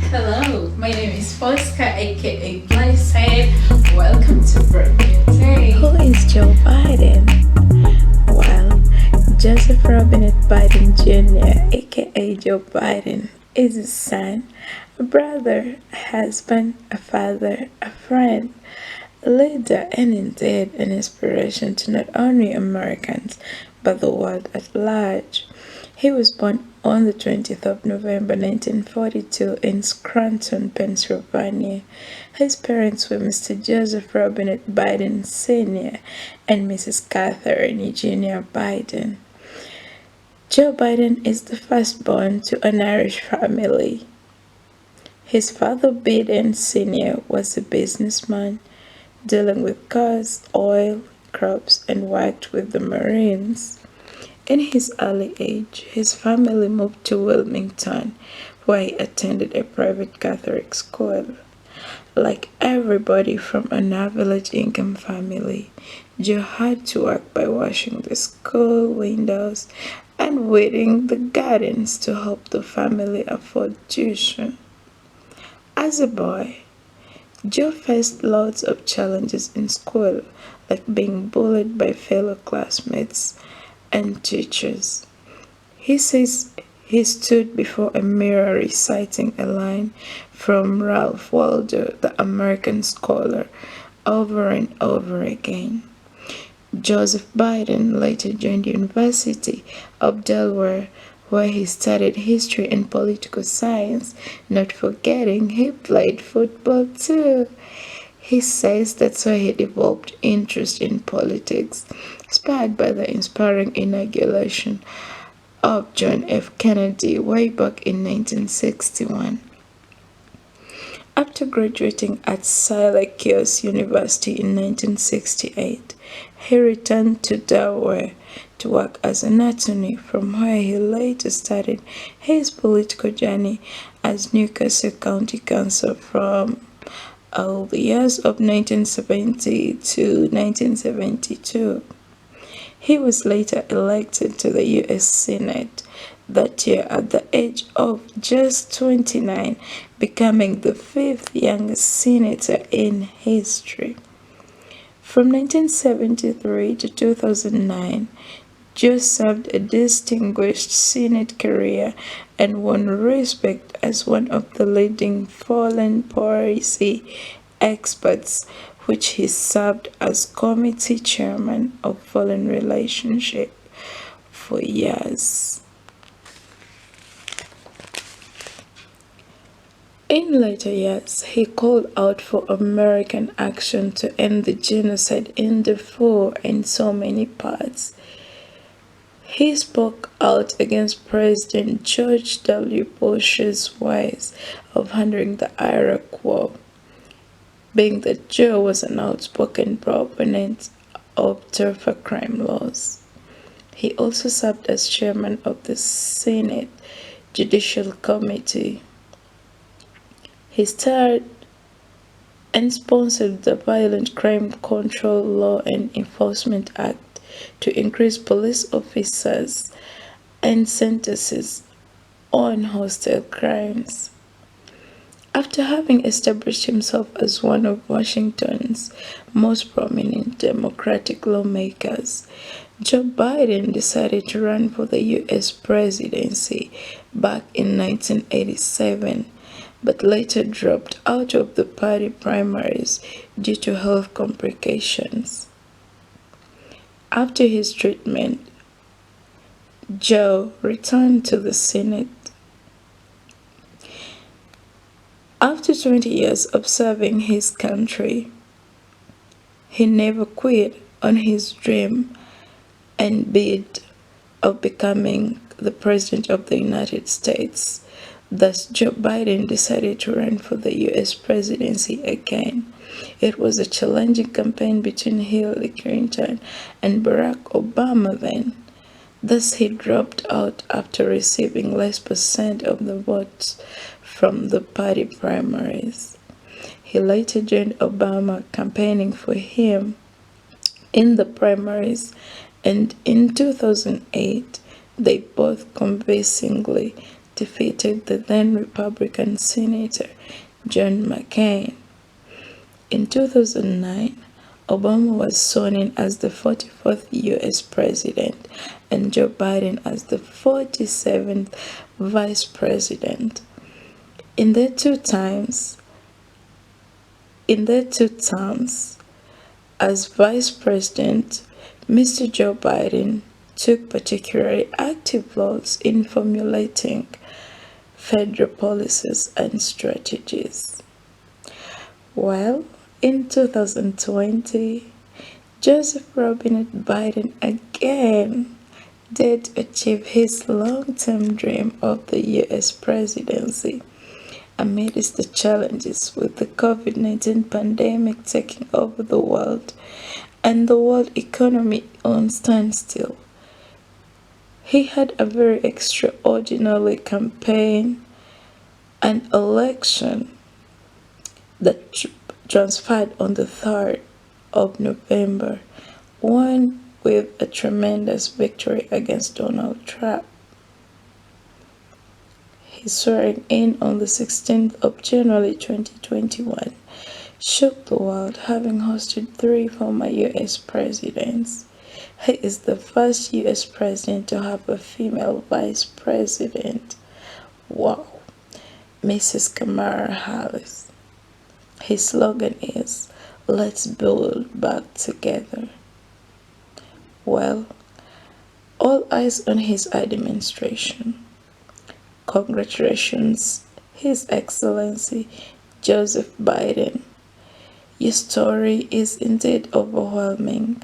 Hello, my name is Fosca, aka Blessed. Welcome to Brand New Day. Who is Joe Biden? Well, Joseph Robinette Biden Jr., aka Joe Biden, is his son, a brother, a husband, a father, a friend, a leader, and indeed an inspiration to not only Americans but the world at large. He was born on the 20th of November 1942 in Scranton, Pennsylvania. His parents were Mr. Joseph Robinette Biden Sr. and Mrs. Catherine Eugenia Biden. Joe Biden is the firstborn to an Irish family. His father, Biden Sr., was a businessman dealing with cars, oil, crops, and worked with the Marines. In his early age, his family moved to Wilmington, where he attended a private Catholic school. Like everybody from an average income family, Joe had to work by washing the school windows and weeding the gardens to help the family afford tuition. As a boy, Joe faced lots of challenges in school, like being bullied by fellow classmates and teachers. He says he stood before a mirror reciting a line from Ralph Waldo, the American scholar, over and over again. Joseph Biden later joined the University of Delaware, where he studied history and political science, not forgetting he played football too. He says that's why he developed interest in politics, spurred by the inspiring inauguration of John F. Kennedy way back in 1961. After graduating at Syracuse University in 1968, he returned to Delaware to work as an attorney, from where he later started his political journey as Newcastle County Council from the years of 1970 to 1972. He was later elected to the U.S. Senate that year at the age of just 29, becoming the fifth youngest senator in history. From 1973 to 2009, Joe served a distinguished Senate career and won respect as one of the leading foreign policy experts, which he served as committee chairman of foreign relations for years. In later years, he called out for American action to end the genocide in Darfur and so many parts. He spoke out against President George W. Bush's ways of handling the Iraq War, being that Joe was an outspoken proponent of tougher crime laws. He also served as chairman of the Senate Judicial Committee. He started and sponsored the Violent Crime Control Law and Enforcement Act to increase police officers and sentences on hostile crimes. After having established himself as one of Washington's most prominent Democratic lawmakers, Joe Biden decided to run for the U.S. presidency back in 1987, but later dropped out of the party primaries due to health complications. After his treatment, Joe returned to the Senate. After 20 years of serving his country, he never quit on his dream and bid of becoming the President of the United States. Thus, Joe Biden decided to run for the U.S. presidency again. It was a challenging campaign between Hillary Clinton and Barack Obama then. Thus, he dropped out after receiving less percent of the votes from the party primaries. He later joined Obama campaigning for him in the primaries, and in 2008, they both convincingly defeated the then Republican Senator John McCain. In 2009, Obama was sworn in as the 44th U.S. president and Joe Biden as the 47th vice president. In their two terms as vice president, Mr. Joe Biden took particularly active roles in formulating federal policies and strategies. Well, in 2020, Joseph Robinette Biden again did achieve his long-term dream of the U.S. presidency amidst the challenges with the COVID-19 pandemic taking over the world and the world economy on standstill. He had a very extraordinary campaign and election that transpired on the 3rd of November, won with a tremendous victory against Donald Trump. His swearing in on the 16th of January 2021 shook the world, having hosted 3 former U.S. presidents. He is the first U.S. president to have a female vice president. Wow, Mrs. Kamala Harris. His slogan is, "Let's build back together." Well, all eyes on his administration. Congratulations, His Excellency Joseph Biden. Your story is indeed overwhelming.